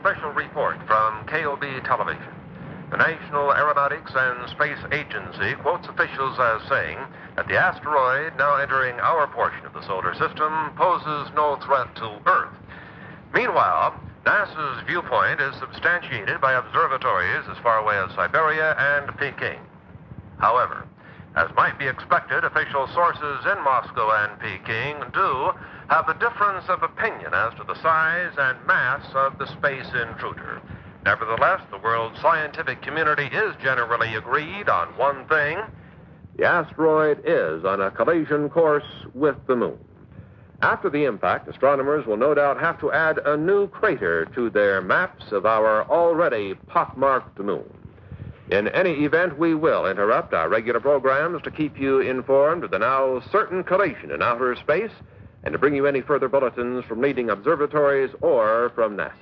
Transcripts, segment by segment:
special report from KOB Television. The National Aeronautics and Space Agency quotes officials as saying that the asteroid now entering our portion of the solar system poses no threat to Earth. Meanwhile, NASA's viewpoint is substantiated by observatories as far away as Siberia and Peking. However, as might be expected, official sources in Moscow and Peking do have a difference of opinion as to the size and mass of the space intruder. Nevertheless, the world's scientific community is generally agreed on one thing. The asteroid is on a collision course with the moon. After the impact, astronomers will no doubt have to add a new crater to their maps of our already pockmarked moon. In any event, we will interrupt our regular programs to keep you informed of the now certain collision in outer space and to bring you any further bulletins from leading observatories or from NASA.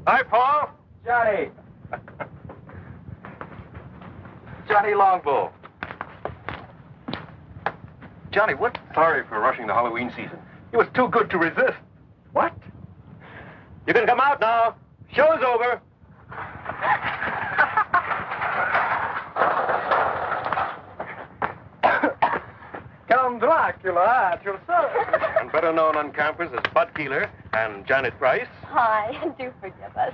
Hi, Paul. Johnny. Johnny Longbow. Johnny, what? Sorry for rushing the Halloween season. It was too good to resist. What? You can come out now. Show's over. Count Dracula at your service. And better known on campus as Bud Keeler and Janet Price. Hi, do forgive us.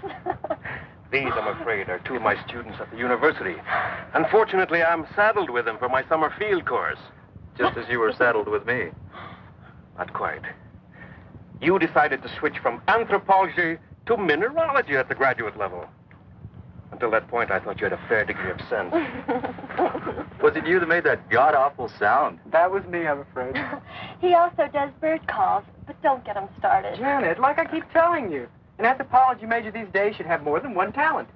These, I'm afraid, are two of my students at the university. Unfortunately, I'm saddled with them for my summer field course. Just as you were saddled with me. Not quite. You decided to switch from anthropology to mineralogy at the graduate level. Until that point, I thought you had a fair degree of sense. Was it you that made that god-awful sound? That was me, I'm afraid. He also does bird calls, but don't get him started. Janet, like I keep telling you, An anthropology major these days should have more than one talent.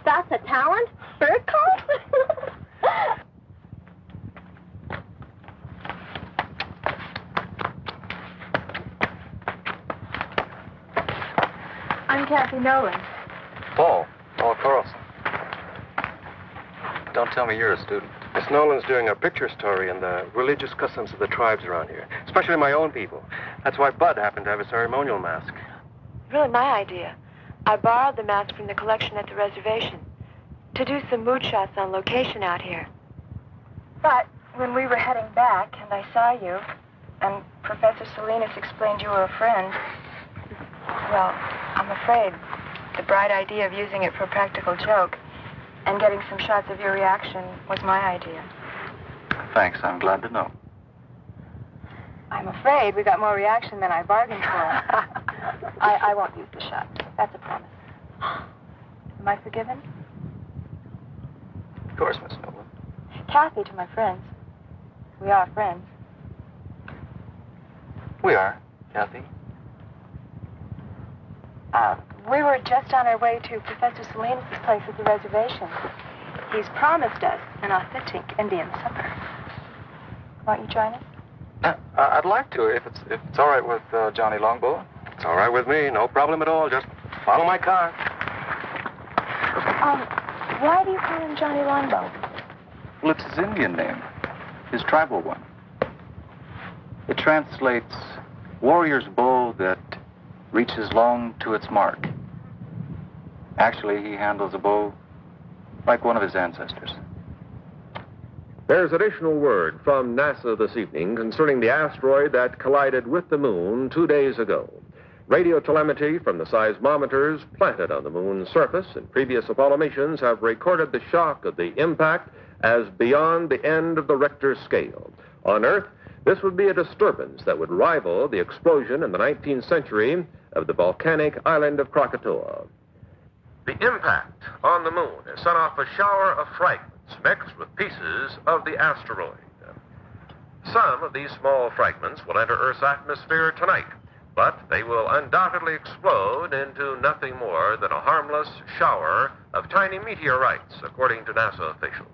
That's a talent? Bird call? I'm Kathy Nolan. Paul Carlson. Don't tell me you're a student. Miss Nolan's doing a picture story in the religious customs of the tribes around here, especially my own people. That's why Bud happened to have a ceremonial mask. Really my idea. I borrowed the mask from the collection at the reservation to do some mood shots on location out here. But when we were heading back and I saw you, and Professor Salinas explained you were a friend, well, I'm afraid the bright idea of using it for a practical joke and getting some shots of your reaction was my idea. Thanks, I'm glad to know. I'm afraid we got more reaction than I bargained for. I won't use the shot. That's a promise. Am I forgiven? Of course, Miss Nolan. Kathy to my friends. We are friends. We are, Kathy. We were just on our way to Professor Salinas' place at the reservation. He's promised us an authentic Indian supper. Won't you join us? I'd like to, if it's all right with Johnny Longbow. It's all right with me, no problem at all. Just follow my car. Why do you call him Johnny Longbow? Well, it's his Indian name, his tribal one. It translates warrior's bow that reaches long to its mark. Actually, he handles a bow like one of his ancestors. There's additional word from NASA this evening concerning the asteroid that collided with the moon 2 days ago. Radio telemetry from the seismometers planted on the moon's surface in previous Apollo missions have recorded the shock of the impact as beyond the end of the Richter scale. On Earth, this would be a disturbance that would rival the explosion in the 19th century of the volcanic island of Krakatoa. The impact on the moon has sent off a shower of fragments mixed with pieces of the asteroid. Some of these small fragments will enter Earth's atmosphere tonight, but they will undoubtedly explode into nothing more than a harmless shower of tiny meteorites, according to NASA officials.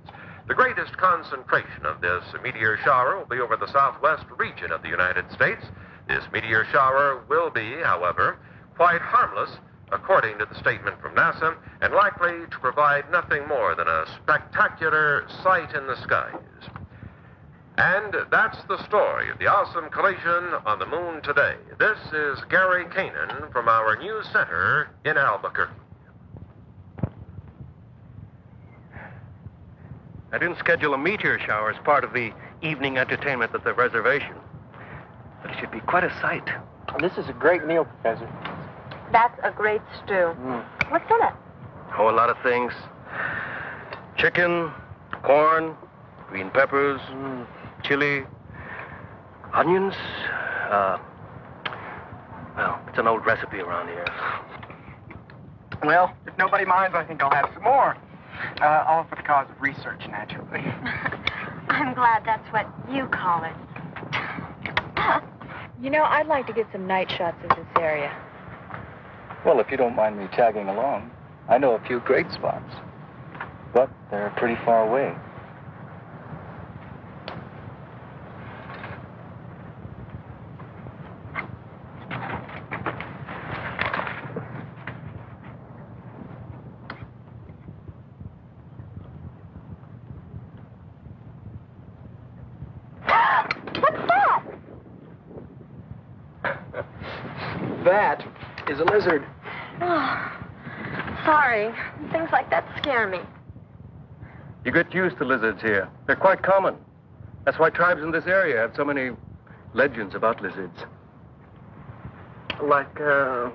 The greatest concentration of this meteor shower will be over the southwest region of the United States. This meteor shower will be, however, quite harmless, according to the statement from NASA, and likely to provide nothing more than a spectacular sight in the skies. And that's the story of the awesome collision on the moon today. This is Gary Kanan from our news center in Albuquerque. I didn't schedule a meteor shower as part of the evening entertainment at the reservation. But it should be quite a sight. This is a great meal, Professor. That's a great stew. What's in it? Oh, a lot of things. Chicken, corn, green peppers, chili, onions. Well, it's an old recipe around here. Well, if nobody minds, I think I'll have some more. All for the cause of research, naturally. I'm glad that's what you call it. You know, I'd like to get some night shots of this area. Well, if you don't mind me tagging along, I know a few great spots. But they're pretty far away. That is a lizard. Oh, sorry. Things like that scare me. You get used to lizards here. They're quite common. That's why tribes in this area have so many legends about lizards. Like,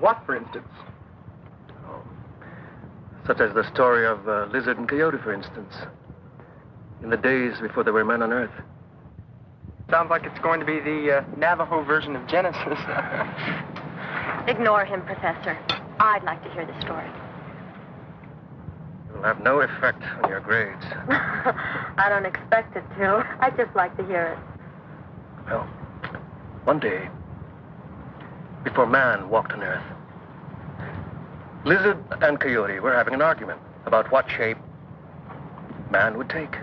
what, for instance? Such as the story of Lizard and Coyote, for instance. In the days before there were men on Earth. Sounds like it's going to be the Navajo version of Genesis. Ignore him, Professor. I'd like to hear the story. It'll have no effect on your grades. I don't expect it to. I'd just like to hear it. Well, one day, before man walked on Earth. Lizard and coyote were having an argument about what shape man would take.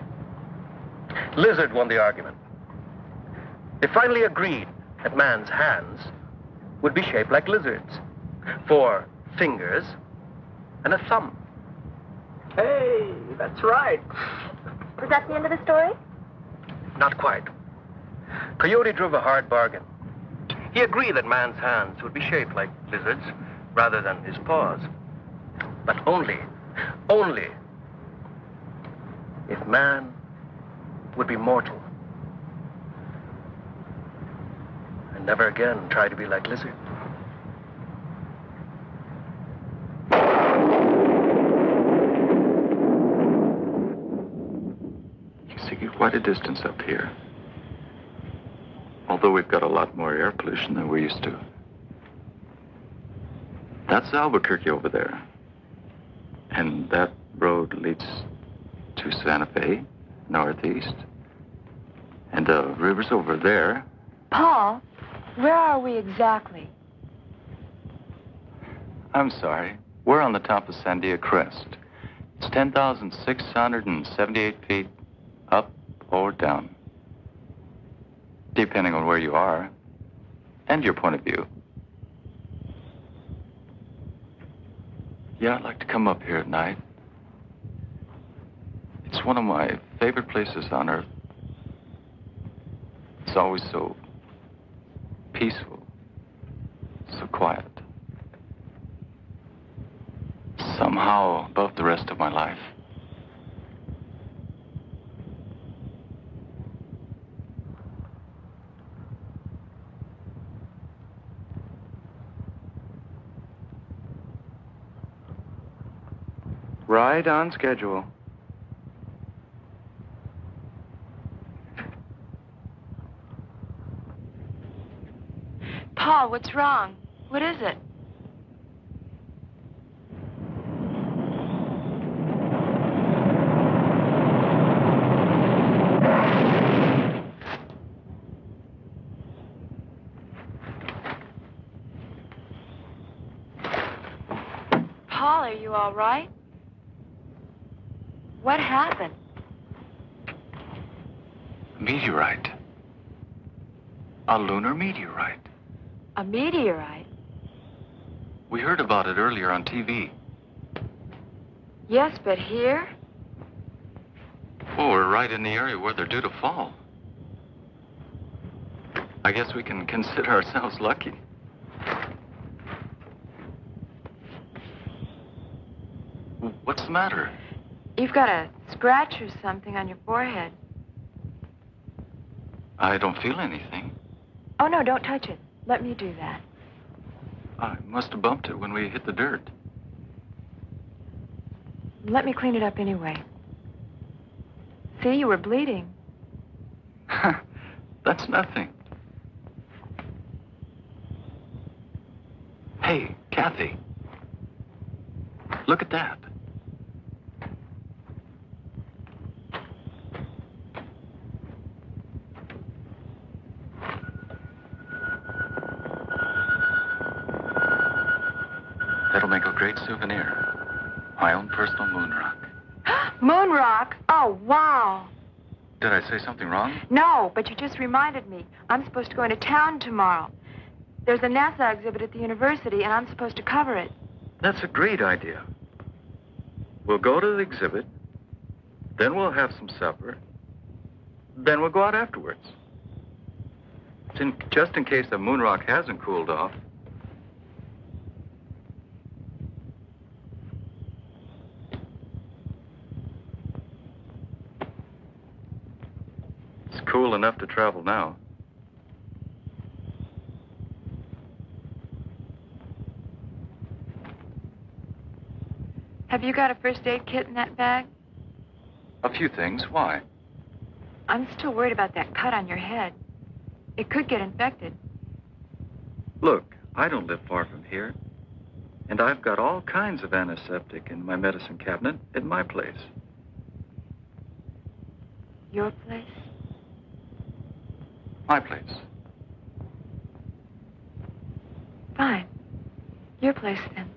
Lizard won the argument. They finally agreed that man's hands would be shaped like lizards, 4 fingers and a thumb. Hey, that's right. Was that the end of the story? Not quite. Coyote drove a hard bargain. He agreed that man's hands would be shaped like lizards rather than his paws. But only if man would be mortal and never again try to be like lizard. You see quite a distance up here. Although we've got a lot more air pollution than we're used to. That's Albuquerque over there. And that road leads to Santa Fe, northeast. And the river's over there. Paul, where are we exactly? I'm sorry. We're on the top of Sandia Crest. It's 10,678 feet up or down, depending on where you are and your point of view. Yeah, I'd like to come up here at night. It's one of my favorite places on Earth. It's always so peaceful, so quiet. Somehow above the rest of my life. Right on schedule. Paul, what's wrong? What is it? Paul, are you all right? What happened? A meteorite. A lunar meteorite. A meteorite? We heard about it earlier on TV. Yes, but here? Oh, we're right in the area where they're due to fall. I guess we can consider ourselves lucky. What's the matter? You've got a scratch or something on your forehead. I don't feel anything. Oh, no, don't touch it. Let me do that. I must have bumped it when we hit the dirt. Let me clean it up anyway. See, you were bleeding. That's nothing. Hey, Kathy. Look at that. That'll make a great souvenir. My own personal moon rock. Moon rock? Oh, wow. Did I say something wrong? No, but you just reminded me. I'm supposed to go into town tomorrow. There's a NASA exhibit at the university, and I'm supposed to cover it. That's a great idea. We'll go to the exhibit, then we'll have some supper, then we'll go out afterwards. Just in case the moon rock hasn't cooled off. It's cool enough to travel now. Have you got a first aid kit in that bag? A few things. Why? I'm still worried about that cut on your head. It could get infected. Look, I don't live far from here. And I've got all kinds of antiseptic in my medicine cabinet at my place. Your place? My place. Fine. Your place, then.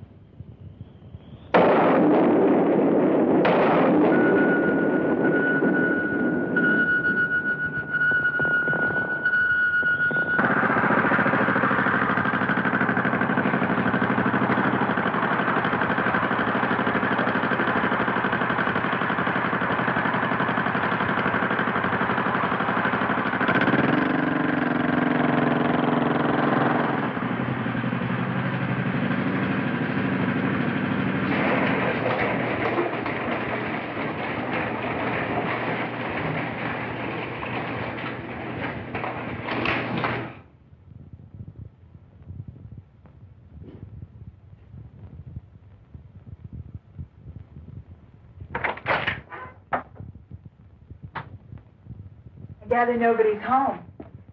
I gather nobody's home.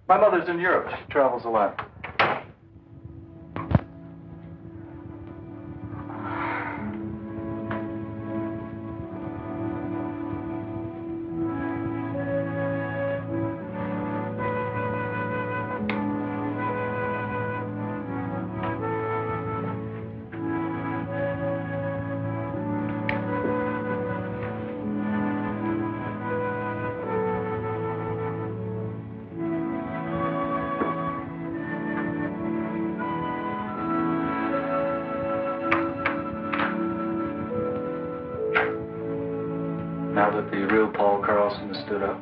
My mother's in Europe. She travels a lot. Now that the real Paul Carlson has stood up,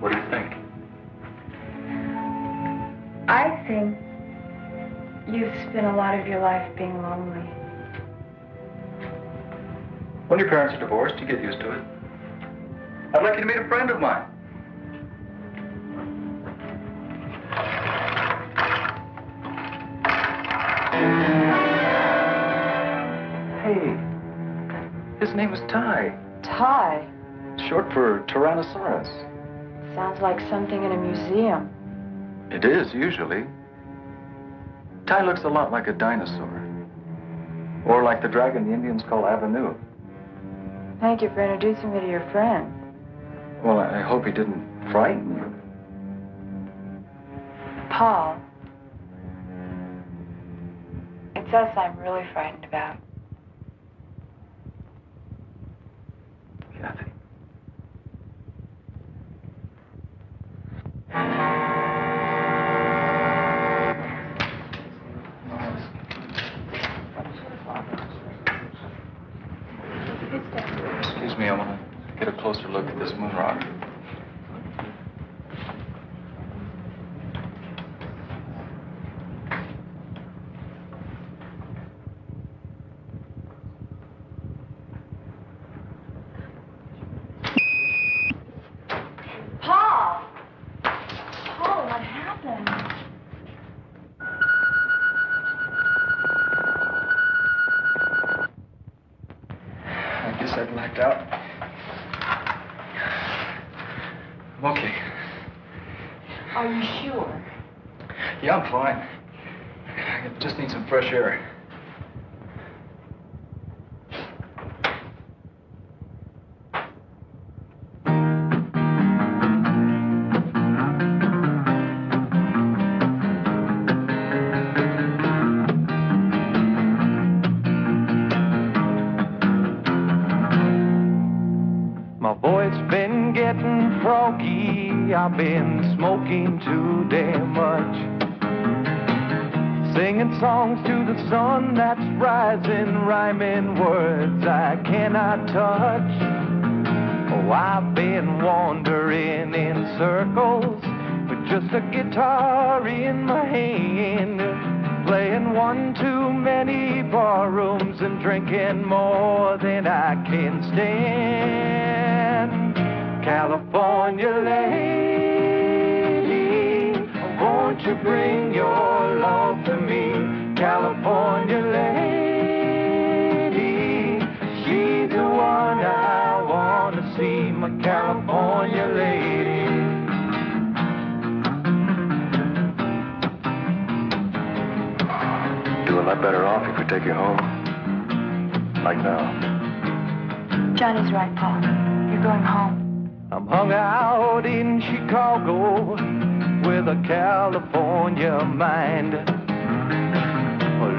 what do you think? I think you've spent a lot of your life being lonely. When your parents are divorced, you get used to it. I'd like you to meet a friend of mine. Hey, his name is Ty. Ty. Short for Tyrannosaurus. Sounds like something in a museum. It is, usually. Ty looks a lot like a dinosaur. Or like the dragon the Indians call Avenue. Thank you for introducing me to your friend. Well, I hope he didn't frighten you. Paul. It's us I'm really frightened about. Kathy. Excuse me, I want to get a closer look at this moon rock. Paul! Paul, what happened? I guess I blacked out. I'm okay. Are you sure? Yeah, I'm fine. I just need some fresh air. My voice been getting froggy. I've been smoking too damn much. Singing songs to the sun that's rising, rhyming words I cannot touch. Oh, I've been wandering in circles with just a guitar in my hand, playing one too many bar rooms and drinking more than I can stand. California lady, won't you bring your love to me? California lady, she's the one I want to see, my California lady. Do a lot better off if we take you home. Like now. Johnny's right, Paul. You're going home. I'm hung out in Chicago with a California mind.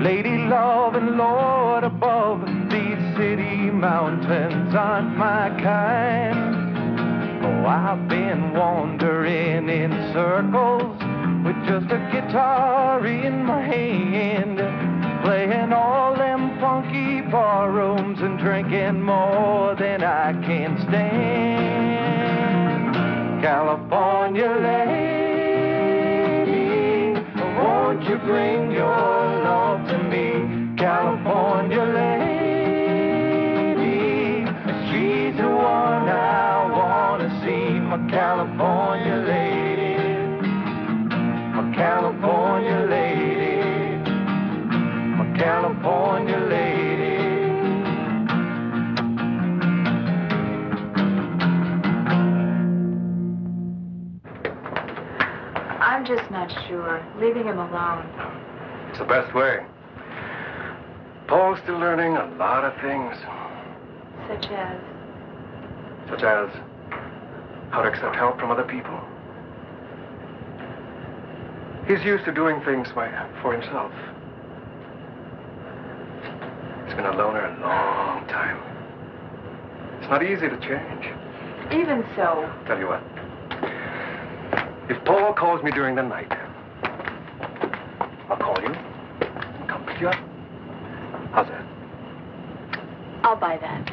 Lady love and Lord above, these city mountains aren't my kind. Oh, I've been wandering in circles with just a guitar in my hand, playing all them funky bar rooms and drinking more than I can stand. California lady, won't you bring your love to me? California lady, she's the one I wanna see. My California lady, my California lady, my California lady. I'm just not sure. Leaving him alone. It's the best way. Paul's still learning a lot of things. Such as? Such as how to accept help from other people. He's used to doing things for himself. He's been a loner a long time. It's not easy to change. Even so. Tell you what. If Paul calls me during the night, I'll call you and come pick you up. How's that? I'll buy that.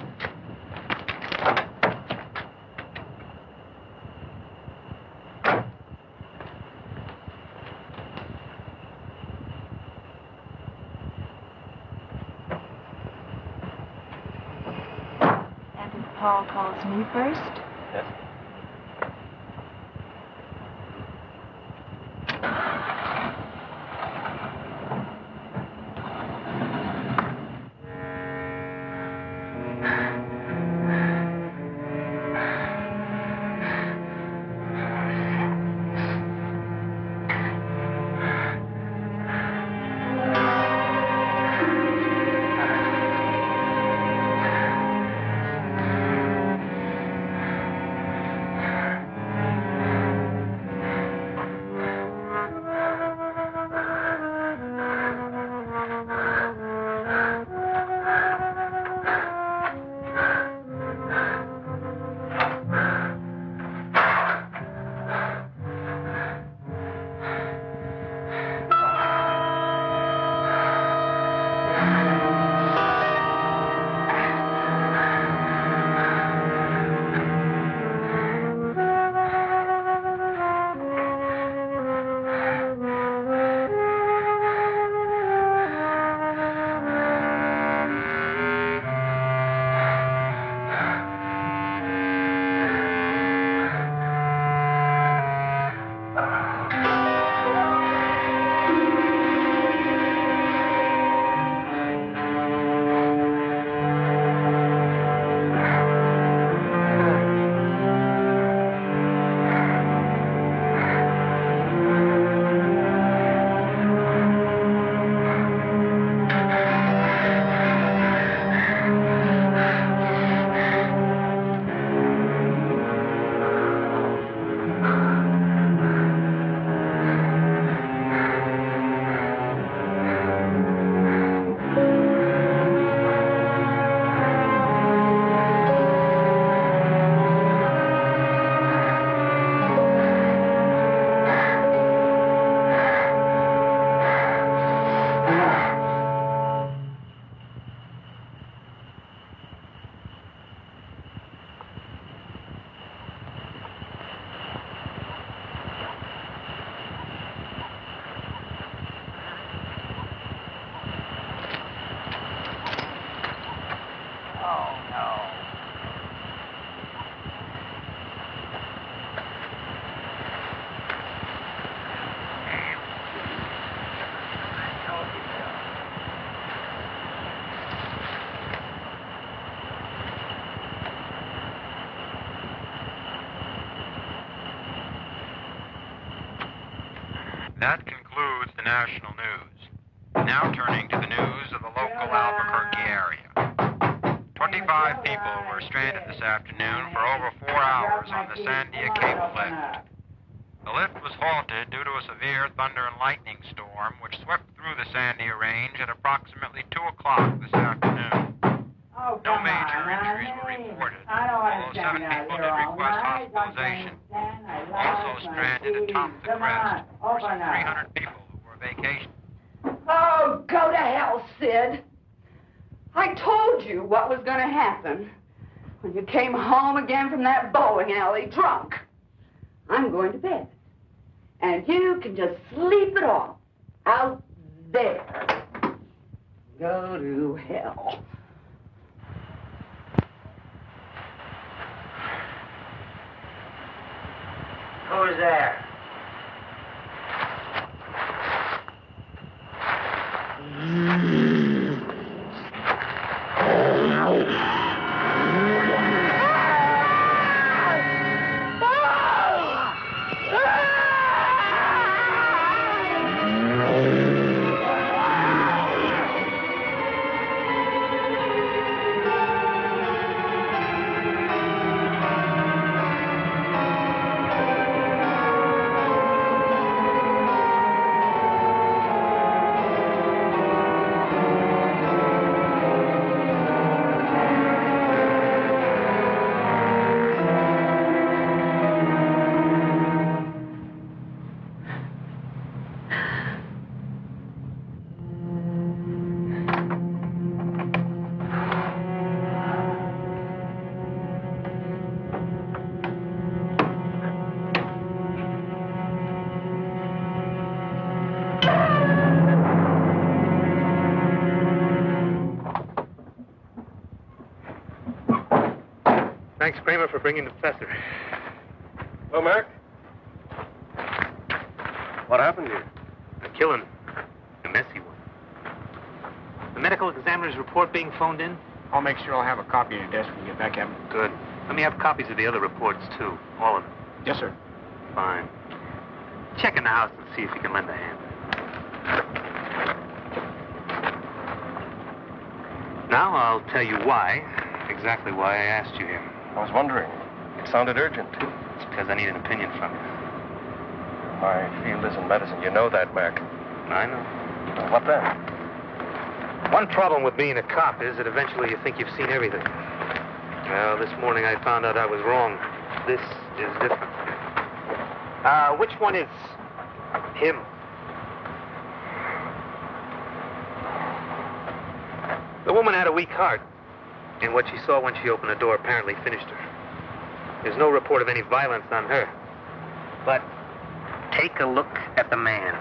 And if Paul calls me first? Yes. That concludes the national news. Now turning to the news of the local Albuquerque area. 25 people were stranded this afternoon for over 4 hours on the Sandia Cable lift. The lift was halted due to a severe thunder and lightning storm which swept through the Sandia Range at approximately 2 o'clock this afternoon. Oh, No major injuries were reported, although 7 people did request hospitalization. Also stranded at Thompson Crest were some 300 people who were vacationing. Oh, go to hell, Sid. I told you what was going to happen when you came home again from that bowling alley drunk. I'm going to bed. And you can just sleep it off out there. Go to hell. Who's there? Thanks, Kramer, for bringing the professor. Well, Mark? What happened here? A killing. A messy one. The medical examiner's report being phoned in? I'll make sure I'll have a copy at your desk when you get back, Captain. Good. Let me have copies of the other reports, too. All of them. Yes, sir. Fine. Check in the house and see if you can lend a hand. Now I'll tell you why, exactly why I asked you here. I was wondering. It sounded urgent. It's because I need an opinion from you. My field isn't medicine. You know that, Mark. I know. Well, what then? One problem with being a cop is that eventually you think you've seen everything. Well, this morning I found out I was wrong. This is different. Which one is him? The woman had a weak heart, and what she saw when she opened the door apparently finished her. There's no report of any violence on her. But take a look at the man.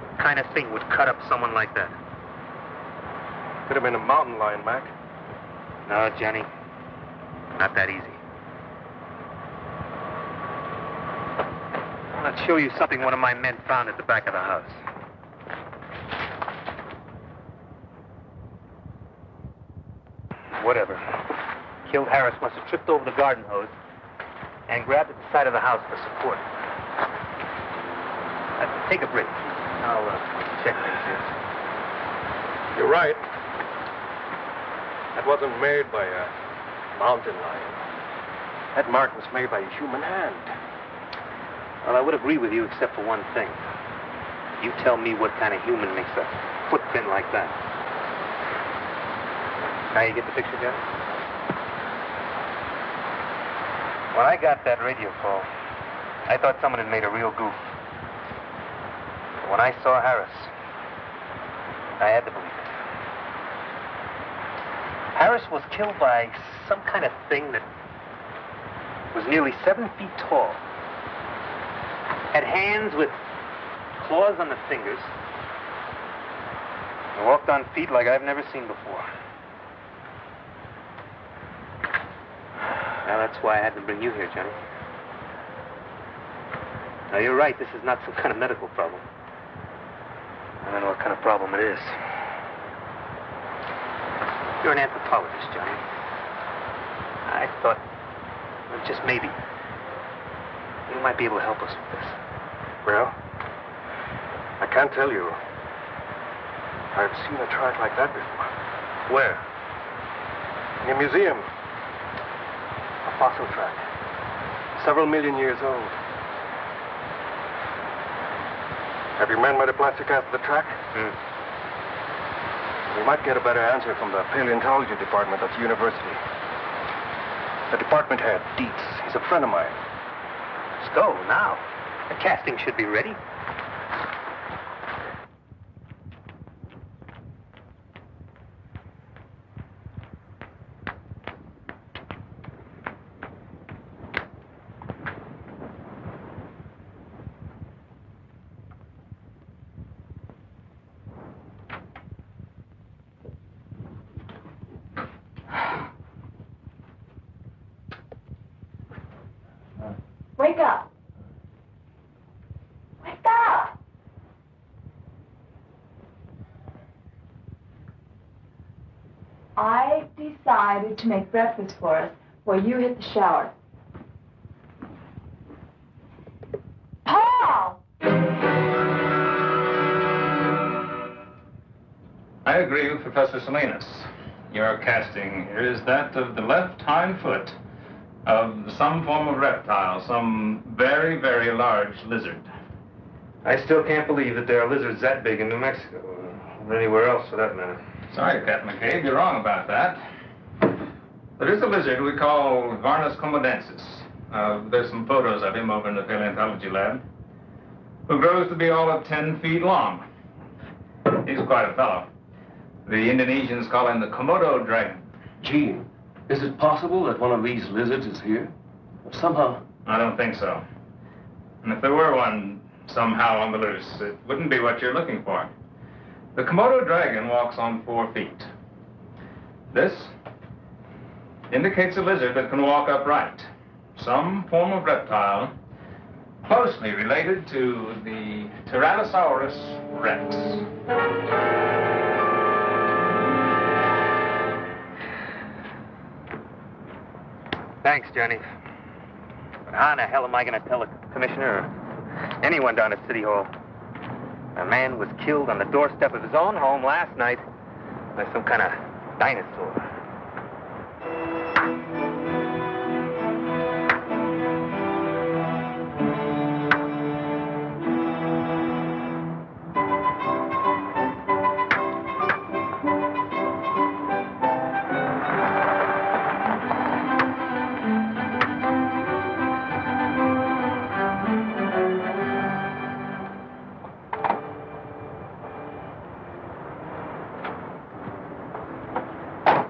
What kind of thing would cut up someone like that? Could have been a mountain lion, Mac. No, Johnny. Not that easy. Let's show you something one of my men found at the back of the house. Whatever. Killed Harris must have tripped over the garden hose and grabbed at the side of the house for support. Take a break. I'll check things here. You're right. That wasn't made by a mountain lion. That mark was made by a human hand. Well, I would agree with you except for one thing. You tell me what kind of human makes a footprint like that. Now you get the picture, Johnny? When I got that radio call, I thought someone had made a real goof. But when I saw Harris, I had to believe it. Harris was killed by some kind of thing that was nearly 7 feet tall. Had hands with claws on the fingers. And walked on feet like I've never seen before. Now, that's why I had to bring you here, Johnny. Now, you're right. This is not some kind of medical problem. I don't know what kind of problem it is. You're an anthropologist, Johnny. I thought, well, just maybe, you might be able to help us with this. Well, I can't tell you. I've seen a track like that before. Where? In a museum. A fossil track. Several million years old. Have your men made a plastic cast of the track? We might get a better answer from the paleontology department at the university. The department head, Dietz, he's a friend of mine. Let's go now. The casting should be ready. Wake up. Wake up. I decided to make breakfast for us while you hit the shower. Paul! I agree with Professor Salinas. Your casting here is that of the left hind foot of some form of reptile, some very, very large lizard. I still can't believe that there are lizards that big in New Mexico, or anywhere else for that matter. Sorry, Captain McCabe, you're wrong about that. There is a lizard we call Varnus comodensis. There's some photos of him over in the paleontology lab, who grows to be all of 10 feet long. He's quite a fellow. The Indonesians call him the Komodo dragon. Gee, is it possible that one of these lizards is here? Somehow. I don't think so. And if there were one somehow on the loose, it wouldn't be what you're looking for. The Komodo dragon walks on 4 feet. This indicates a lizard that can walk upright. Some form of reptile closely related to the Tyrannosaurus rex. Thanks, Johnny. But how in the hell am I going to tell the commissioner or anyone down at City Hall? A man was killed on the doorstep of his own home last night by some kind of dinosaur.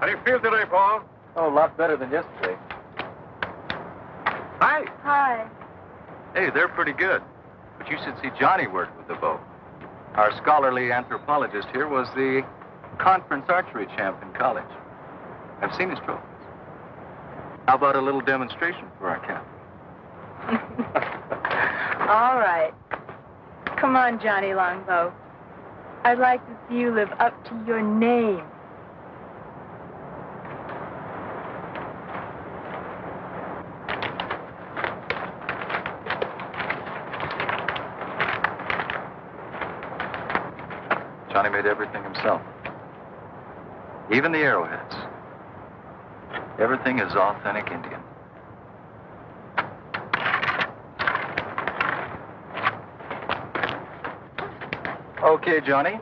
How do you feel today, Paul? Oh, a lot better than yesterday. Hi. Hi. Hey, they're pretty good. But you should see Johnny work with the bow. Our scholarly anthropologist here was the conference archery champ in college. I've seen his trophies. How about a little demonstration for our captain? All right. Come on, Johnny Longbow. I'd like to see you live up to your name. Johnny made everything himself. Even the arrowheads. Everything is authentic Indian. Okay, Johnny.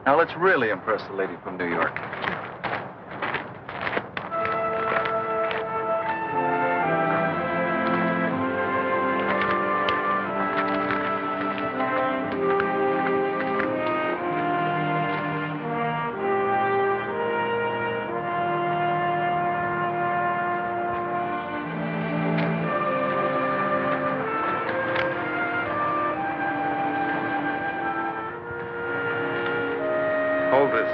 Now let's really impress the lady from New York. Hold this.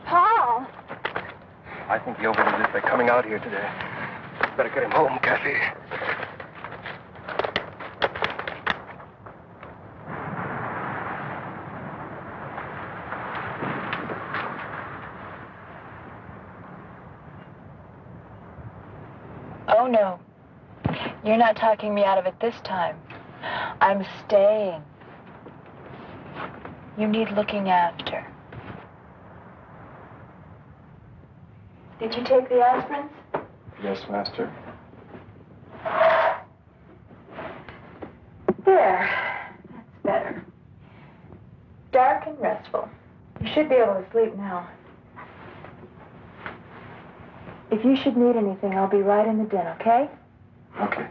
Paul! I think he overdid it by coming out here today. Better get him home, Kathy. no. You're not talking me out of it this time. I'm staying. You need looking after. Did you take the aspirins? Yes, Master. There. That's better. Dark and restful. You should be able to sleep now. If you should need anything, I'll be right in the den, okay? Okay.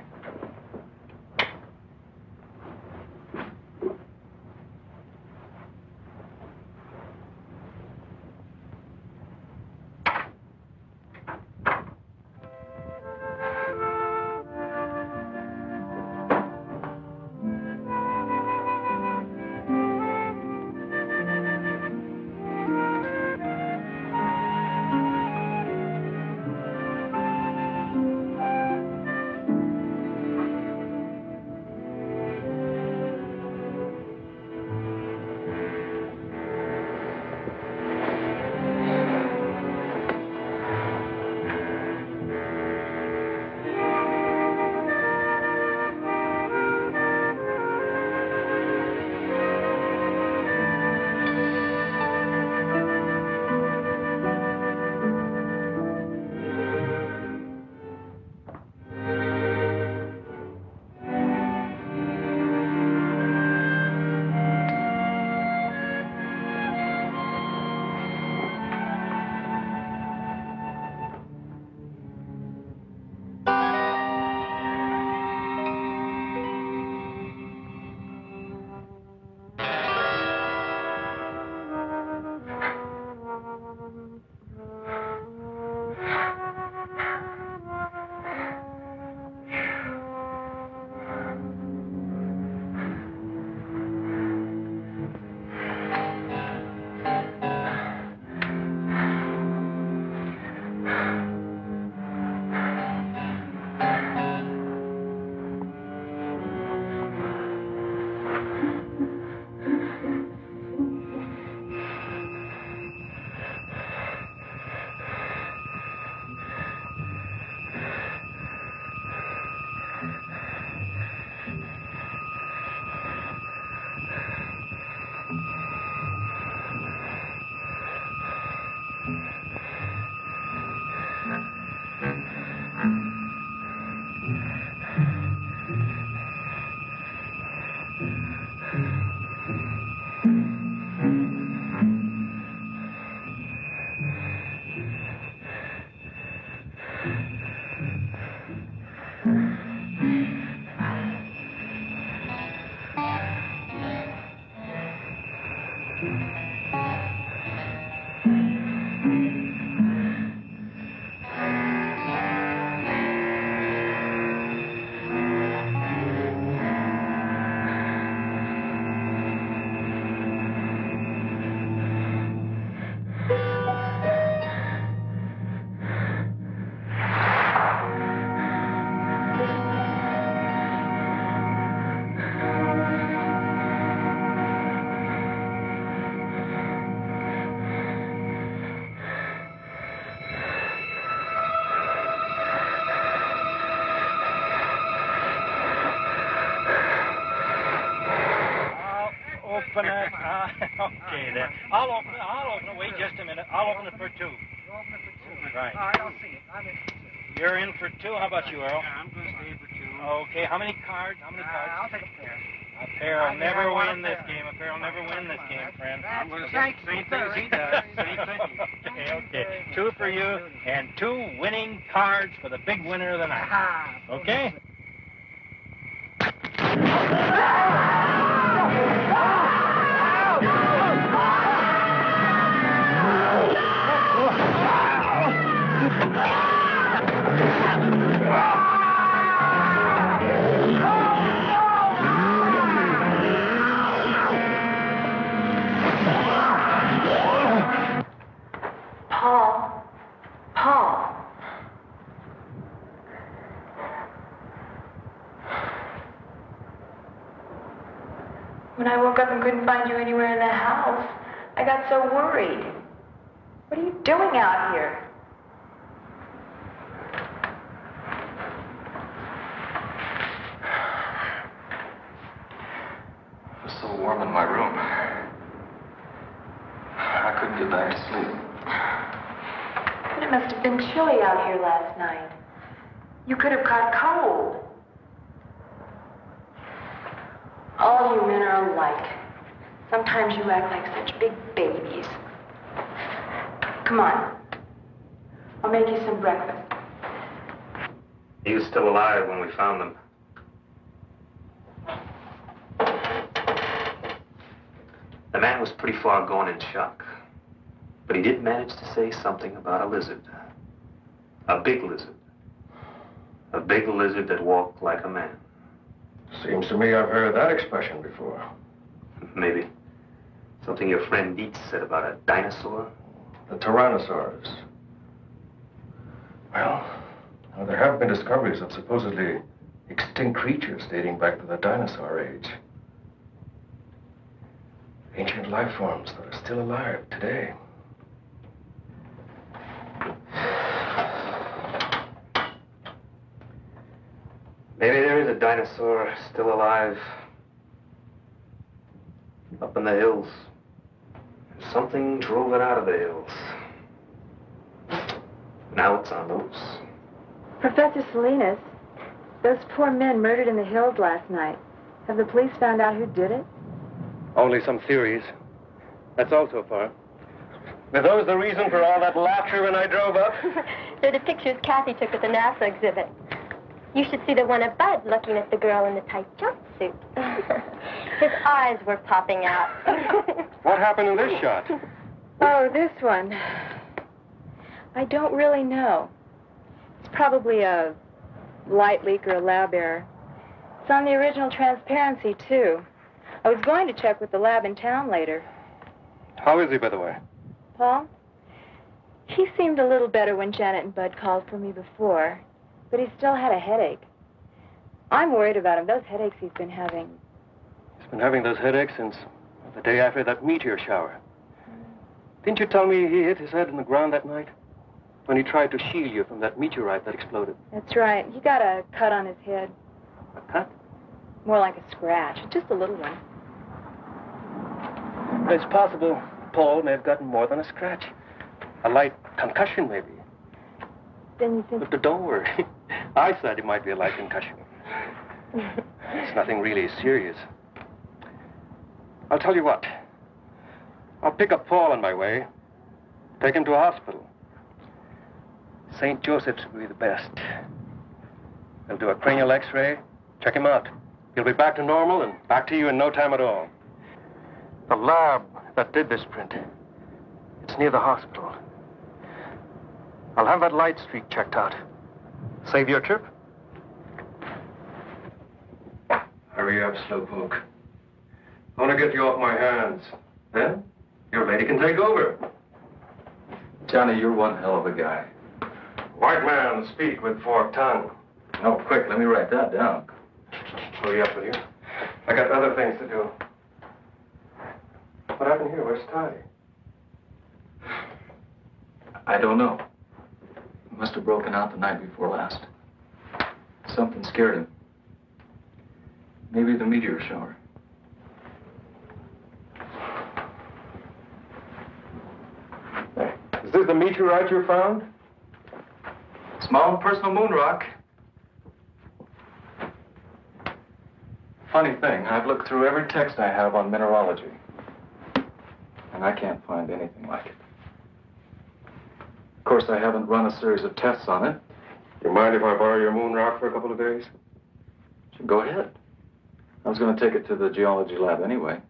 Open it. Okay, then. I'll open it. Wait just a minute. I'll open it for two. You open it for two. Right. All right, I'll see it. I'm in for two. You're in for two. How about you, Earl? Yeah, I'm going to stay for two. Okay. How many cards? I'll take a pair. A pair will never win this game. A pair will never win this game, friend. I'm going to say same thing as he does. Same thing. Okay. Two for you and two winning cards for the big winner of the night. Okay? Paul. When I woke up and couldn't find you anywhere in the house, I got so worried. What are you doing out here? so warm in my room. I couldn't get back to sleep. But it must have been chilly out here last night. You could have caught cold. All you men are alike. Sometimes you act like such big babies. Come on. I'll make you some breakfast. He was still alive when we found them. The man was pretty far gone in shock. But he did manage to say something about a lizard. A big lizard. A big lizard that walked like a man. Seems to me I've heard that expression before. Maybe. Something your friend Dietz said about a dinosaur? The Tyrannosaurus. Well, now there have been discoveries of supposedly extinct creatures dating back to the dinosaur age. Ancient life forms that are still alive today. Maybe there is a dinosaur still alive. Up in the hills. Something drove it out of the hills. Now it's on loose. Professor Salinas, those poor men murdered in the hills last night. Have the police found out who did it? Only some theories. That's all so far. Were those the reason for all that laughter when I drove up? They're the pictures Kathy took at the NASA exhibit. You should see the one of Bud looking at the girl in the tight jumpsuit. His eyes were popping out. What happened in this shot? Oh, this one. I don't really know. It's probably a light leak or a lab error. It's on the original transparency, too. I was going to check with the lab in town later. How is he, by the way? Paul? He seemed a little better when Janet and Bud called for me before, but he still had a headache. I'm worried about him. Those headaches he's been having. He's been having those headaches since the day after that meteor shower. Didn't you tell me he hit his head in the ground that night? When he tried to shield you from that meteorite that exploded. That's right. He got a cut on his head. A cut? More like a scratch. Just a little one. It's possible Paul may have gotten more than a scratch. A light concussion, maybe. Then you think... But don't worry. I said it might be a light concussion. It's nothing really serious. I'll tell you what. I'll pick up Paul on my way. Take him to a hospital. St. Joseph's will be the best. They'll do a cranial x-ray, check him out. He'll be back to normal and back to you in no time at all. The lab that did this print, it's near the hospital. I'll have that light streak checked out. Save your trip? Hurry up, Slowpoke. I want to get you off my hands. Then, your lady can take over. Johnny, you're one hell of a guy. White man, speak with forked tongue. Oh, quick, let me write that down. Hurry up with you. I got other things to do. What happened here? Where's Ty? I don't know. He must have broken out the night before last. Something scared him. Maybe the meteor shower. Hey, is this the meteorite you found? It's my own personal moon rock. Funny thing, I've looked through every text I have on mineralogy, and I can't find anything like it. Of course, I haven't run a series of tests on it. You mind if I borrow your moon rock for a couple of days? So go ahead. I was going to take it to the geology lab anyway.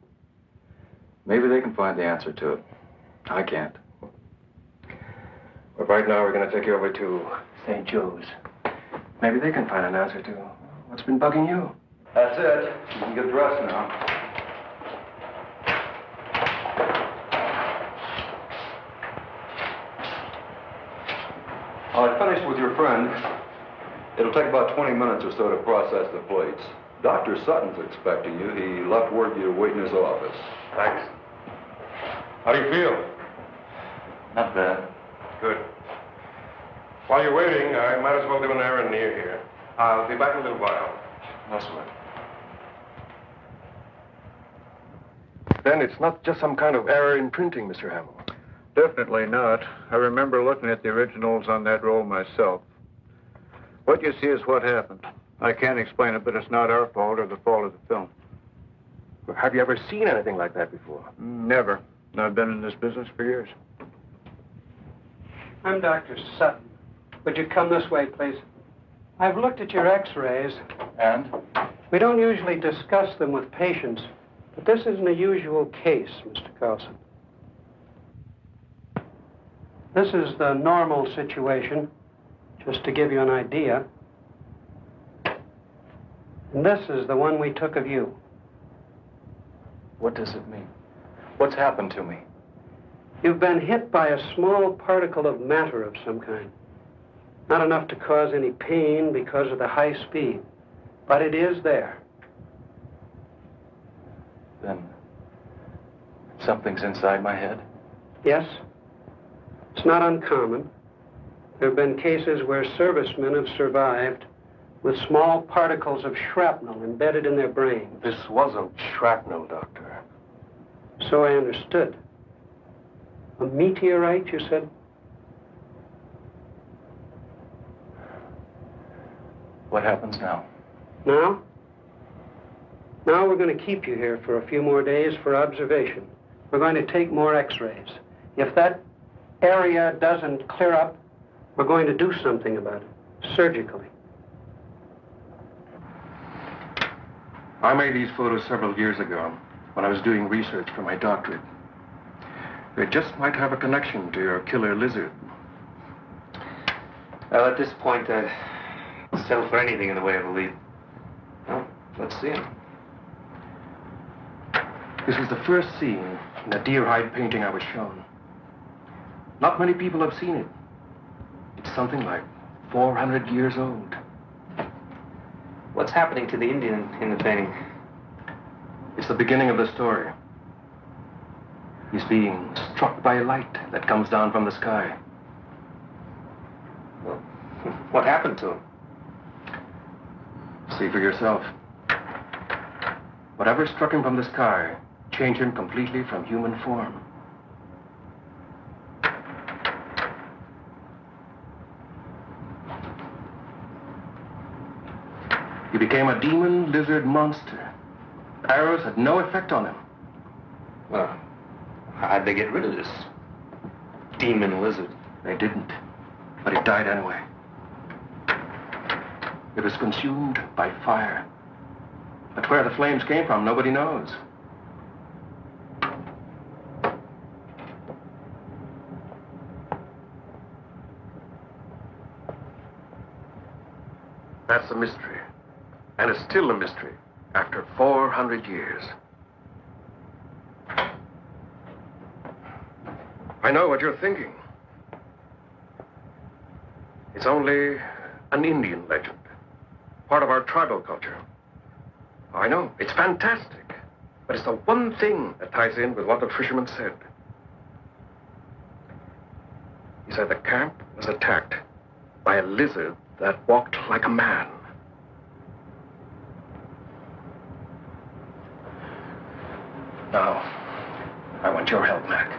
Maybe they can find the answer to it. I can't. But right now, we're going to take you over to St. Joe's. Maybe they can find an answer to what's been bugging you. That's it. You can get dressed now. I finished with your friend. It'll take about 20 minutes or so to process the plates. Dr. Sutton's expecting you. He left word you to wait in his office. Thanks. How do you feel? Not bad. Good. While you're waiting, I might as well do an errand near here. I'll be back in a little while. No sweat. Then it's not just some kind of error in printing, Mr. Hamill. Definitely not. I remember looking at the originals on that roll myself. What you see is what happened. I can't explain it, but it's not our fault or the fault of the film. Have you ever seen anything like that before? Never. I've been in this business for years. I'm Dr. Sutton. Would you come this way, please? I've looked at your x-rays. And? We don't usually discuss them with patients, but this isn't a usual case, Mr. Carlson. This is the normal situation, just to give you an idea. And this is the one we took of you. What does it mean? What's happened to me? You've been hit by a small particle of matter of some kind. Not enough to cause any pain because of the high speed, but it is there. Then something's inside my head? Yes. It's not uncommon. There have been cases where servicemen have survived with small particles of shrapnel embedded in their brain. This wasn't shrapnel, Doctor. So I understood. A meteorite, you said? What happens now? Now? Now we're going to keep you here for a few more days for observation. We're going to take more x-rays. If that area doesn't clear up, we're going to do something about it, surgically. I made these photos several years ago when I was doing research for my doctorate. They just might have a connection to your killer lizard. Well, at this point, I'd settle for anything in the way of a lead. Well, let's see him. This is the first scene in a deer hide painting I was shown. Not many people have seen it. It's something like 400 years old. What's happening to the Indian in the painting? It's the beginning of the story. He's being struck by a light that comes down from the sky. Well, what happened to him? See for yourself. Whatever struck him from the sky changed him completely from human form. He became a demon lizard monster. Arrows had no effect on him. Well, how'd they get rid of this demon lizard? They didn't, but it died anyway. It was consumed by fire. But where the flames came from, nobody knows. That's a mystery. And it's still a mystery after 400 years. I know what you're thinking. It's only an Indian legend, part of our tribal culture. I know, it's fantastic, but it's the one thing that ties in with what the fisherman said. He said the camp was attacked by a lizard that walked like a man. Now, I want your help, Mac.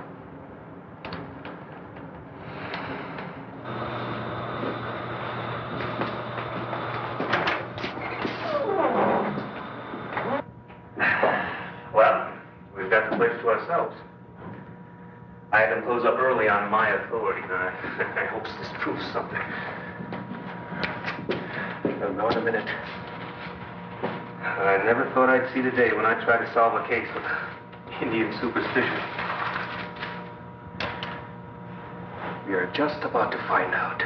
Well, we've got the place to ourselves. I had them close up early on my authority, and I hope this proves something. You'll know in a minute. I never thought I'd see the day when I try to solve a case with Indian superstition. We are just about to find out.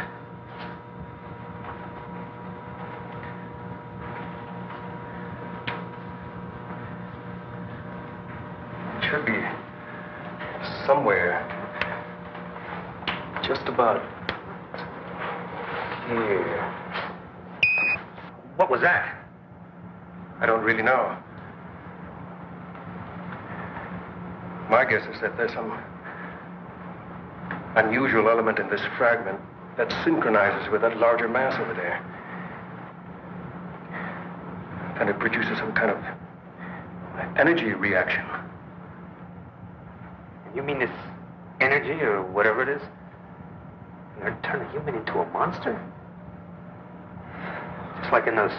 It should be somewhere just about here. What was that? I don't really know. My guess is that there's some unusual element in this fragment that synchronizes with that larger mass over there. Then it produces some kind of energy reaction. You mean this energy or whatever it is? You're going to turn a human into a monster? Just like in those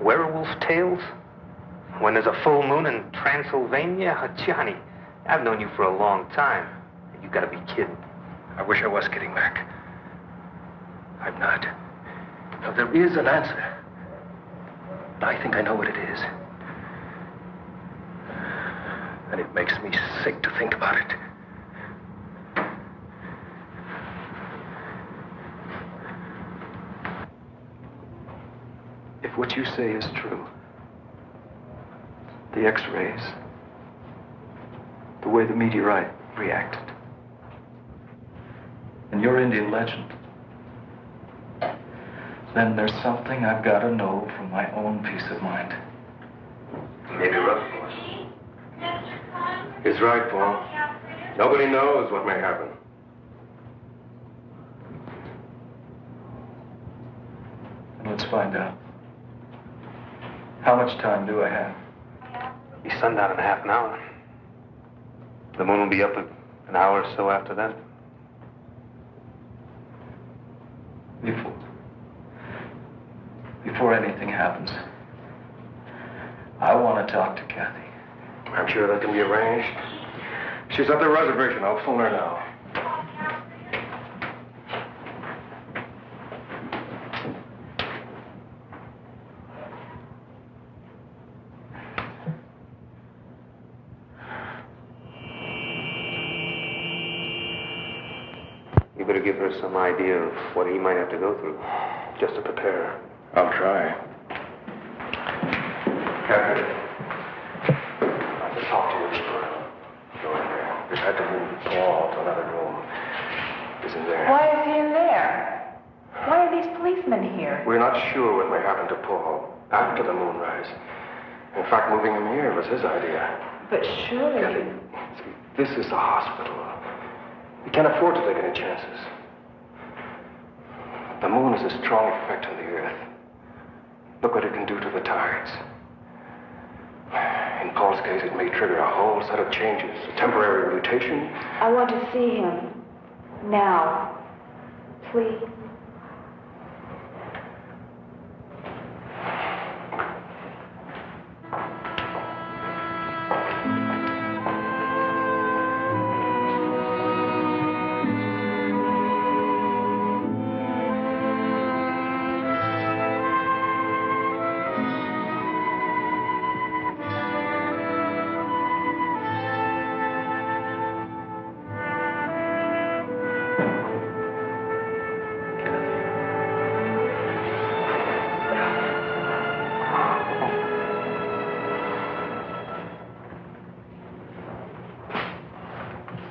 werewolf tales? When there's a full moon in Transylvania? Johnny, I've known you for a long time. You gotta be kidding. I wish I was kidding, Mac. I'm not. Now, there is an answer. But I think I know what it is. And it makes me sick to think about it. If what you say is true, the X-rays, the way the meteorite reacted, and your Indian legend, then there's something I've got to know for my own peace of mind. Maybe rough, boy. He's right, Paul. Nobody knows what may happen. And let's find out. How much time do I have? Be sundown in half an hour. The moon will be up an hour or so after that. Before anything happens, I want to talk to Kathy. I'm sure that can be arranged. She's at the reservation. I'll phone her now. You better give her some idea of what he might have to go through, just to prepare her. I'll try. Catherine, I have to talk to you for go in there. We've had to move Paul to another room. He's in there. Why is he in there? Why are these policemen here? We're not sure what may happen to Paul after the moonrise. In fact, moving him here was his idea. But surely... Kathy, see, this is a hospital. We can't afford to take any chances. The moon is a strong effect on the Earth. Look what it can do to the tides. In Paul's case, it may trigger a whole set of changes. A temporary mutation. I want to see him. Now. Please.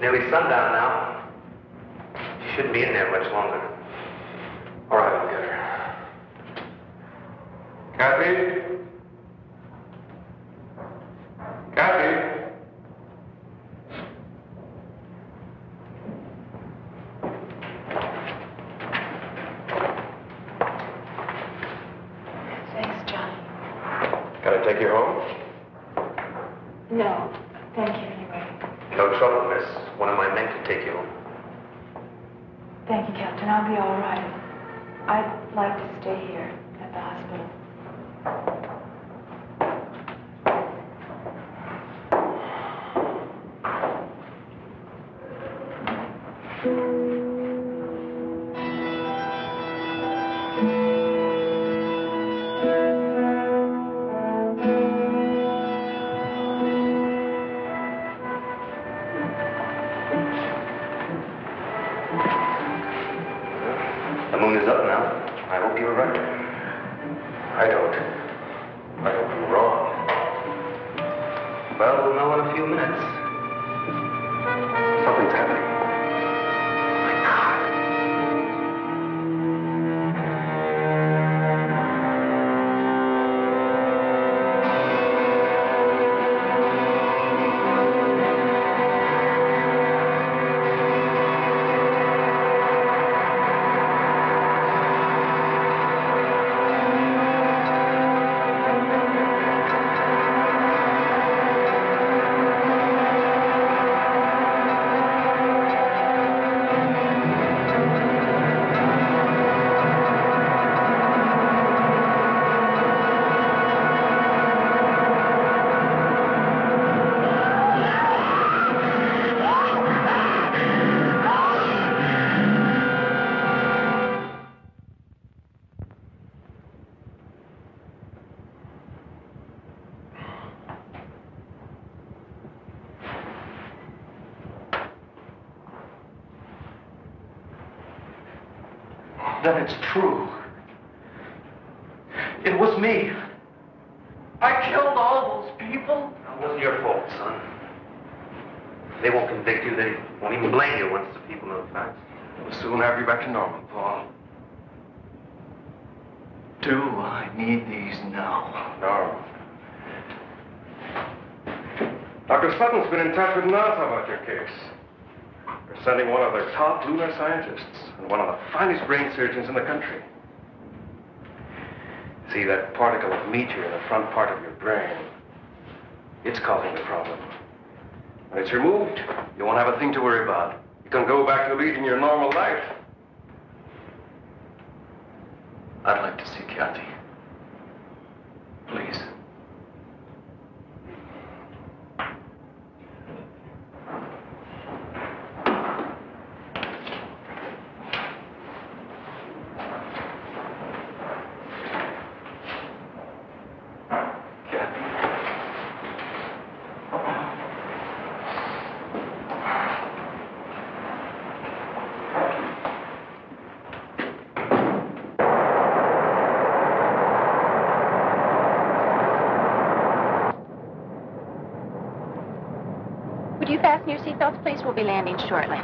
Nearly sundown now. She shouldn't be in there much longer. All right, I'll get her. Kathy? Kathy? Thanks, Johnny. Can I take you home? No, thank you anyway. No trouble, miss. One of my men can take you home. Thank you, Captain. I'll be all right. I'd like to stay here at the hospital. The moon is up now. I hope you were right. I don't. I hope you're wrong. Well, we'll know in a few minutes. Something's happening. Then it's true. It was me. I killed all those people. It wasn't your fault, son. They won't convict you. They won't even blame you once the people know the facts. We'll soon have you back to normal, Paul. Do I need these now? No. Dr. Sutton's been in touch with NASA about your case. They're sending one of their top lunar scientists and one of the finest brain surgeons in the country. See that particle of meteor in the front part of your brain? It's causing the problem. When it's removed, you won't have a thing to worry about. You can go back to leading your normal life. I'd like to see Kathy. Please. Would you fasten your seatbelts, please? We'll be landing shortly.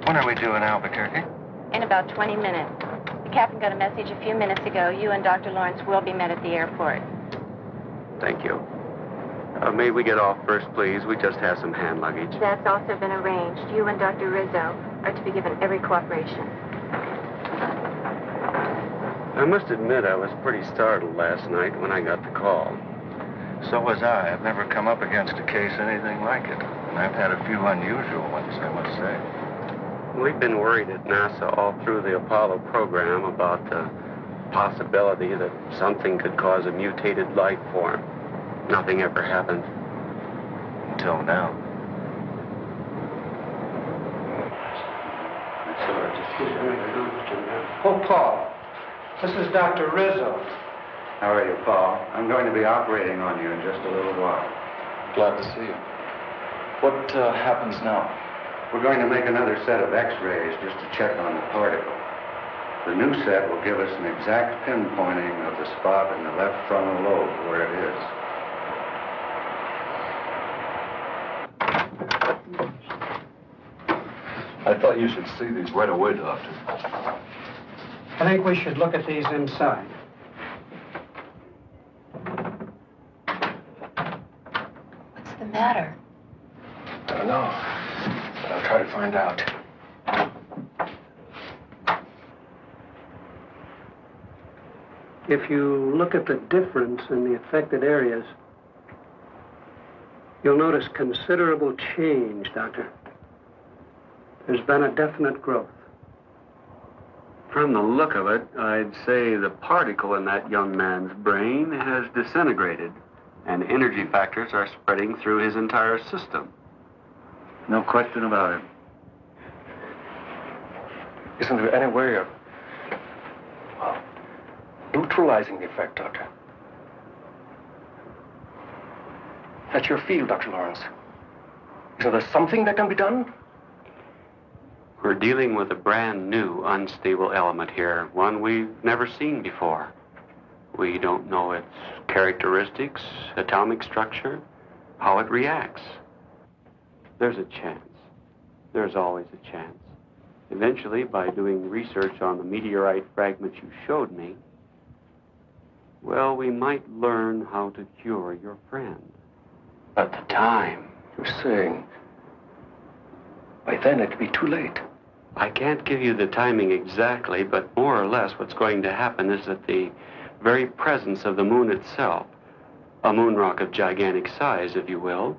When are we due in Albuquerque? In about 20 minutes. The captain got a message a few minutes ago. You and Dr. Lawrence will be met at the airport. Thank you. May we get off first, please? We just have some hand luggage. That's also been arranged. You and Dr. Rizzo are to be given every cooperation. I must admit I was pretty startled last night when I got the call. So was I. I've never come up against a case anything like it. And I've had a few unusual ones, I must say. We've been worried at NASA all through the Apollo program about the possibility that something could cause a mutated life form. Nothing ever happened. Until now. Oh, Paul, this is Dr. Rizzo. How are you, Paul? I'm going to be operating on you in just a little while. Glad to see you. What happens now? We're going to make another set of x-rays just to check on the particle. The new set will give us an exact pinpointing of the spot in the left frontal lobe where it is. I thought you should see these right away, Doctor. I think we should look at these inside. What's the matter? I don't know, but I'll try to find out. If you look at the difference in the affected areas, you'll notice considerable change, Doctor. There's been a definite growth. From the look of it, I'd say the particle in that young man's brain has disintegrated, and energy factors are spreading through his entire system. No question about it. Isn't there any way of, well, neutralizing the effect, Doctor? That's your field, Dr. Lawrence. Isn't there something that can be done? We're dealing with a brand new unstable element here, one we've never seen before. We don't know its characteristics, atomic structure, how it reacts. There's a chance. There's always a chance. Eventually, by doing research on the meteorite fragment you showed me, well, we might learn how to cure your friend. But the time... You're saying by then it'd be too late. I can't give you the timing exactly, but more or less what's going to happen is that the very presence of the moon itself, a moon rock of gigantic size, if you will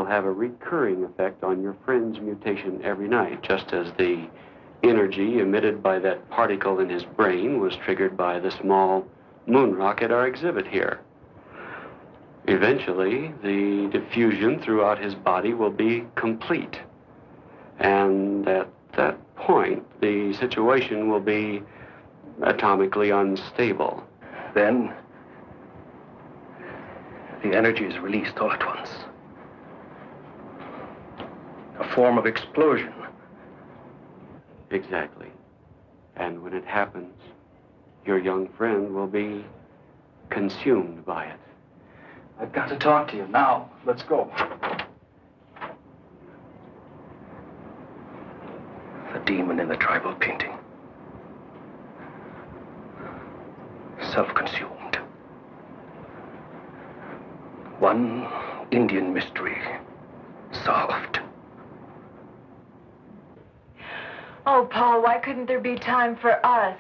have a recurring effect on your friend's mutation every night, just as the energy emitted by that particle in his brain was triggered by the small moon rock at our exhibit here. Eventually, the diffusion throughout his body will be complete. And at that point, the situation will be atomically unstable. Then the energy is released all at once. A form of explosion. Exactly. And when it happens, your young friend will be consumed by it. I've got to talk to you now. Let's go. The demon in the tribal painting. Self-consumed. One Indian mystery solved. Oh, Paul, why couldn't there be time for us?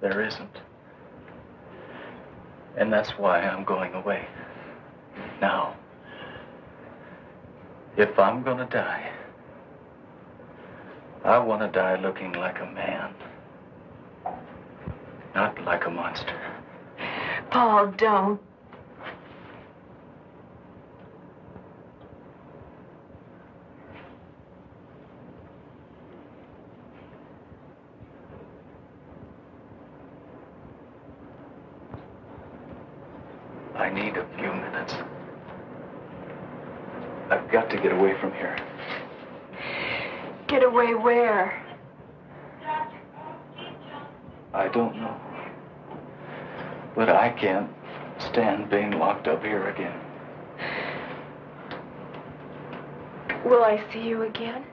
There isn't. And that's why I'm going away. Now, if I'm gonna die, I want to die looking like a man, not like a monster. Paul, don't. I need a few minutes. I've got to get away from here. Get away where? I don't know. But I can't stand being locked up here again. Will I see you again?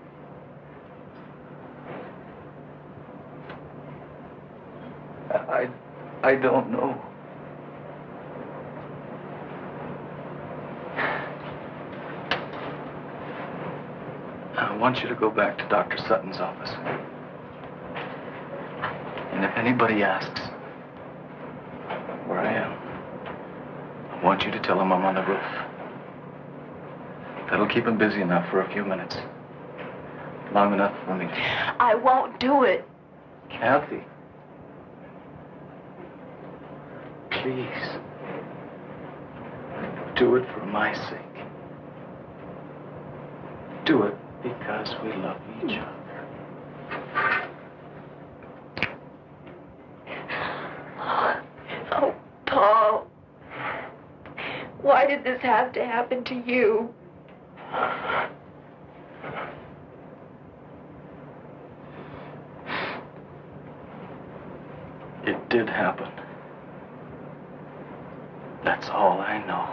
I don't know. I want you to go back to Dr. Sutton's office. And if anybody asks where I am, I want you to tell them I'm on the roof. That'll keep him busy enough for a few minutes. Long enough for me. I won't do it. Kathy. Please. Do it for my sake. Do it because we love each other. Oh, Paul. Why did this have to happen to you? It did happen. That's all I know.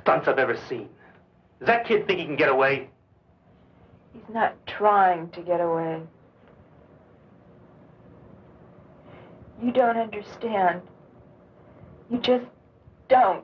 Stunts I've ever seen. Does that kid think he can get away? He's not trying to get away. You don't understand. You just don't.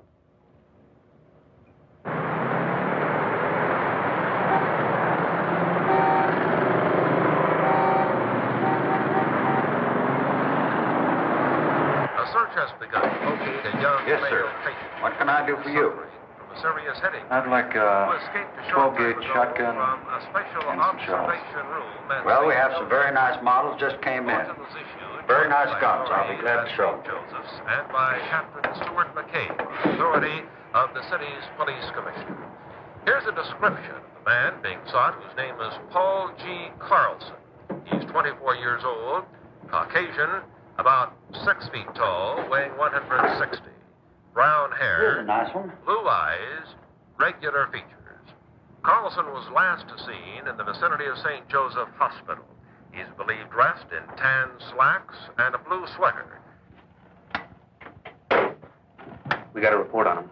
A search has begun to locate a young Yes, sir. male patient. What can I do for you? From a serious headache. I'd like Who a escaped a short 12-gauge time ago shotgun from a special and some shells. observation room at Well, we St. have some very nice models just came in. Bulletin was issued Very by nice guns. I'll be glad to authorities show at them. St. Joseph's and by Captain Stuart McCabe, authority of the city's police commissioner. Here's a description of the man being sought, whose name is Paul G. Carlson. He's 24 years old, Caucasian, about 6 feet tall, weighing 160. Brown hair, Here's a nice one. blue eyes, regular features. Carlson was last seen in the vicinity of St. Joseph Hospital. He's believed dressed in tan slacks and a blue sweater. We got a report on him.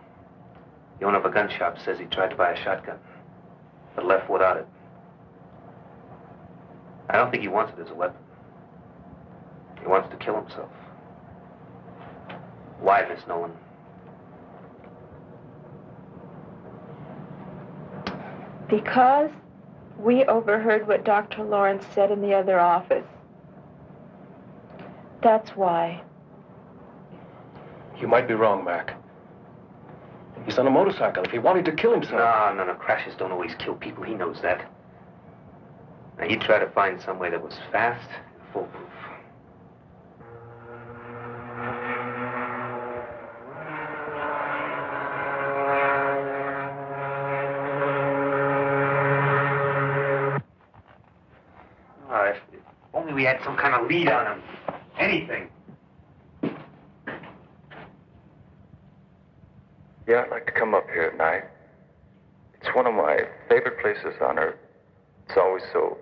The owner of a gun shop says he tried to buy a shotgun, but left without it. I don't think he wants it as a weapon. He wants to kill himself. Why, Miss Nolan? Because we overheard what Dr. Lawrence said in the other office. That's why. You might be wrong, Mac. He's on a motorcycle. If he wanted to kill himself... No. Crashes don't always kill people. He knows that. Now, he tried to find some way that was fast and foolproof. If only we had some kind of lead on him. Anything. Yeah, I'd like to come up here at night. It's one of my favorite places on Earth. It's always so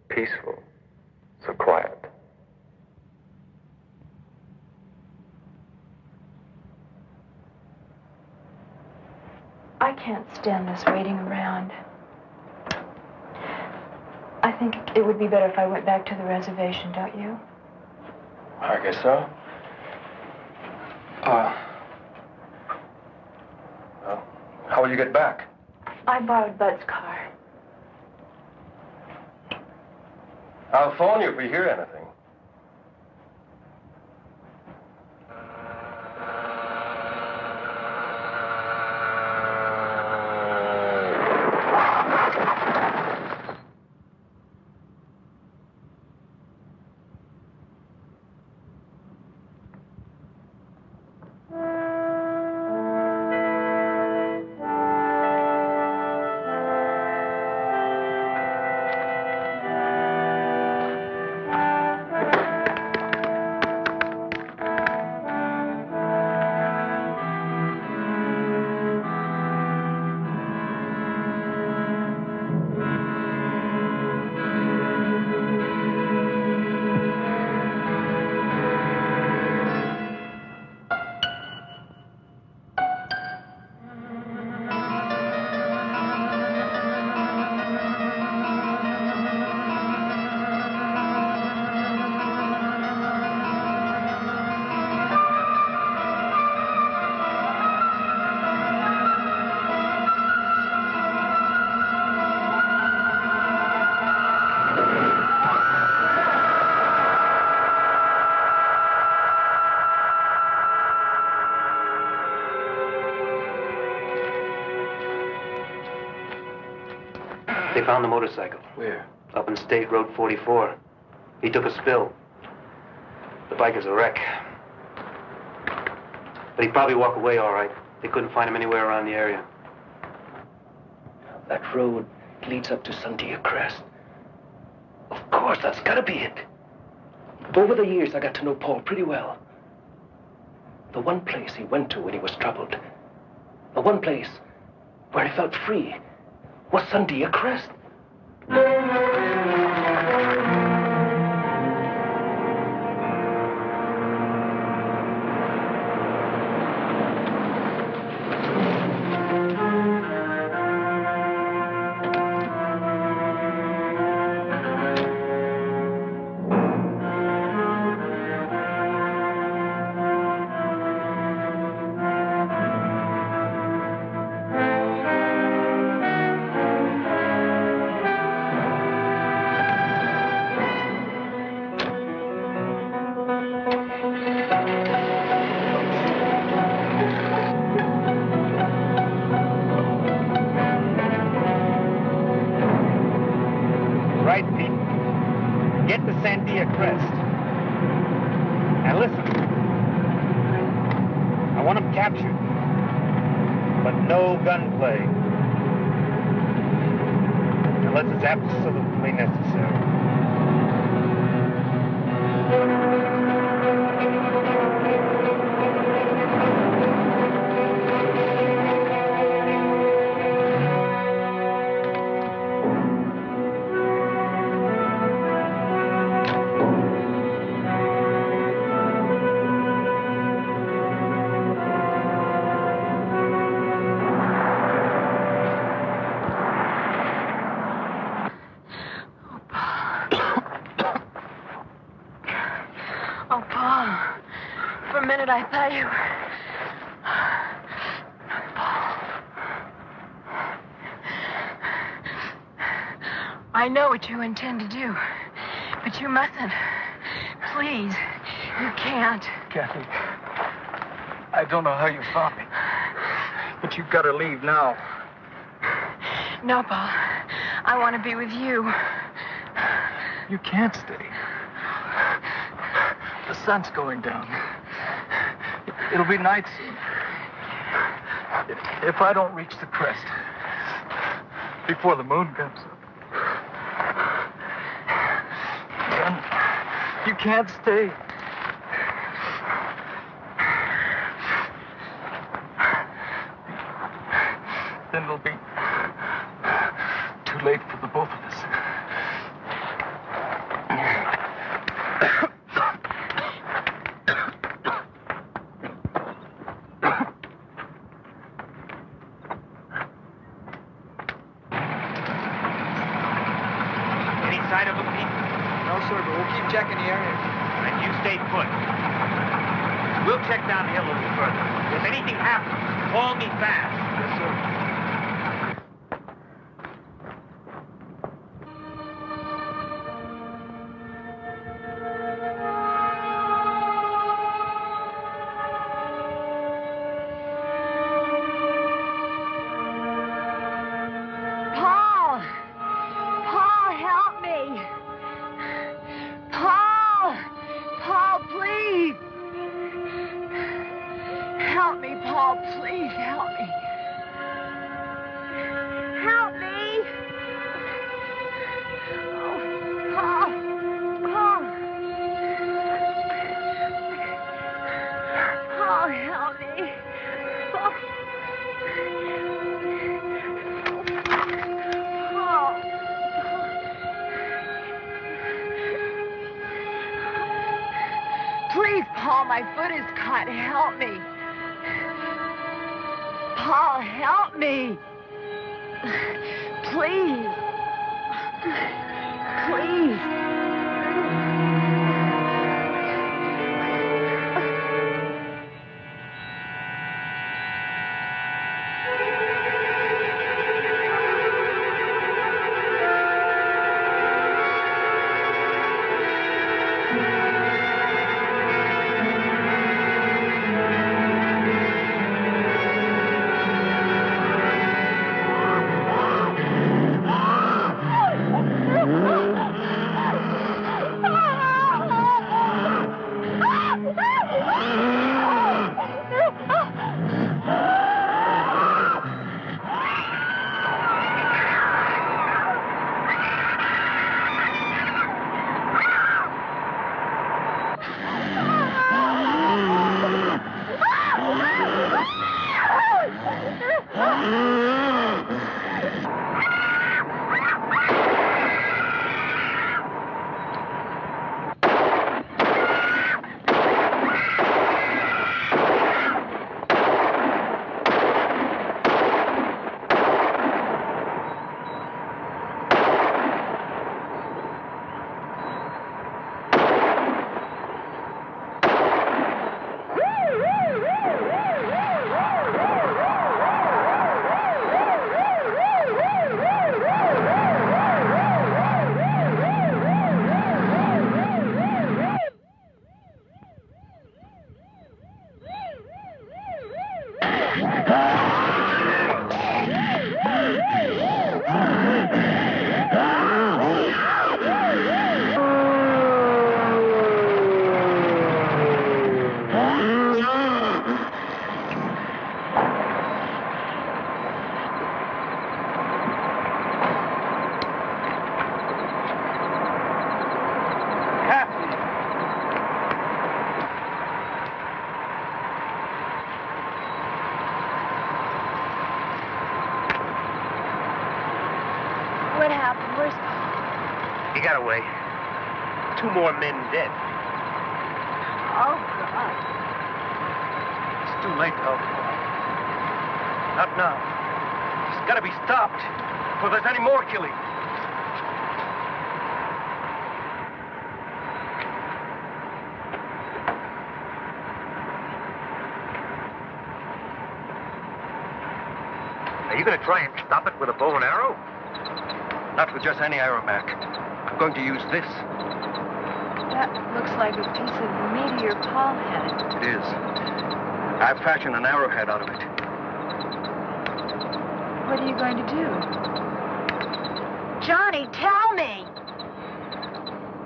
peaceful, so quiet. I can't stand this waiting around. I think it would be better if I went back to the reservation, don't you? I guess so. Well, how will you get back? I borrowed Bud's car. I'll phone you if we hear anything. They found the motorcycle. Where? Up in State Road 44. He took a spill. The bike is a wreck. But he'd probably walk away all right. They couldn't find him anywhere around the area. That road leads up to Sandia Crest. Of course, that's gotta be it. Over the years, I got to know Paul pretty well. The one place he went to when he was troubled, the one place where he felt free, was Sandia Crest. Right, Pete. Get to Sandia Crest. Now listen. I want him captured. But no gunplay. Unless it's absolutely necessary. Oh, Paul. For a minute, I thought you were... I know what you intend to do, but you mustn't. Please, you can't. Kathy, I don't know how you found me, but you've got to leave now. No, Paul. I want to be with you. You can't stay. The sun's going down. It'll be night soon. If I don't reach the crest before the moon comes up, then you can't stay. Then it'll be too late for the both of us. Any sign of them, Pete? No, sir, but we'll keep checking the area. Then you stay put. We'll check downhill a little further. If anything happens, call me fast. Yes, sir. Paul! Paul, help me! Paul! Paul, please! Help me, Paul, please help me. Help me! Oh, Paul! Paul! Paul, help me! Paul! Paul! Please, Paul, my foot is caught. Help me. Paul, help me. Please. Please. What happened? Where's Paul? He got away. 2 more men dead. Oh, God. It's too late to help Paul. Not now. It's got to be stopped before there's any more killing. Are you going to try and stop it with a bow and arrow? Not with just any aeromac. I'm going to use this. That looks like a piece of meteor Paul had. It is. I've fashioned an arrowhead out of it. What are you going to do? Johnny, tell me!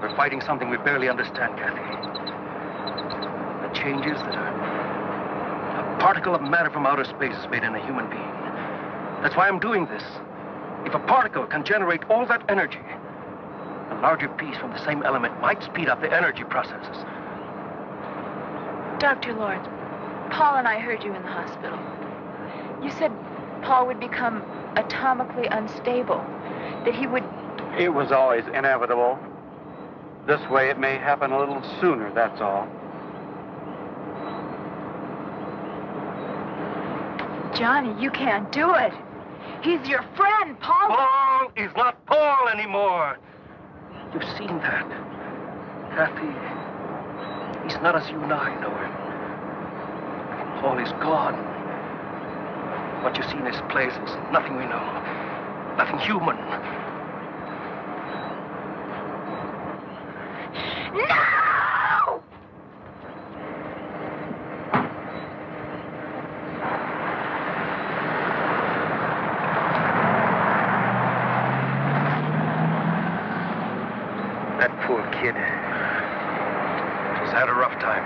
We're fighting something we barely understand, Kathy. The changes that a particle of matter from outer space has made in a human being. That's why I'm doing this. If a particle can generate all that energy, a larger piece from the same element might speed up the energy processes. Dr. Lawrence, Paul and I heard you in the hospital. You said Paul would become atomically unstable, that he would... It was always inevitable. This way it may happen a little sooner, that's all. Johnny, you can't do it. He's your friend, Paul. Paul is not Paul anymore. You've seen that. Kathy, he's not as you and I know him. Paul is gone. What you see in his place is nothing we know. Nothing human. No! That poor kid. He's had a rough time.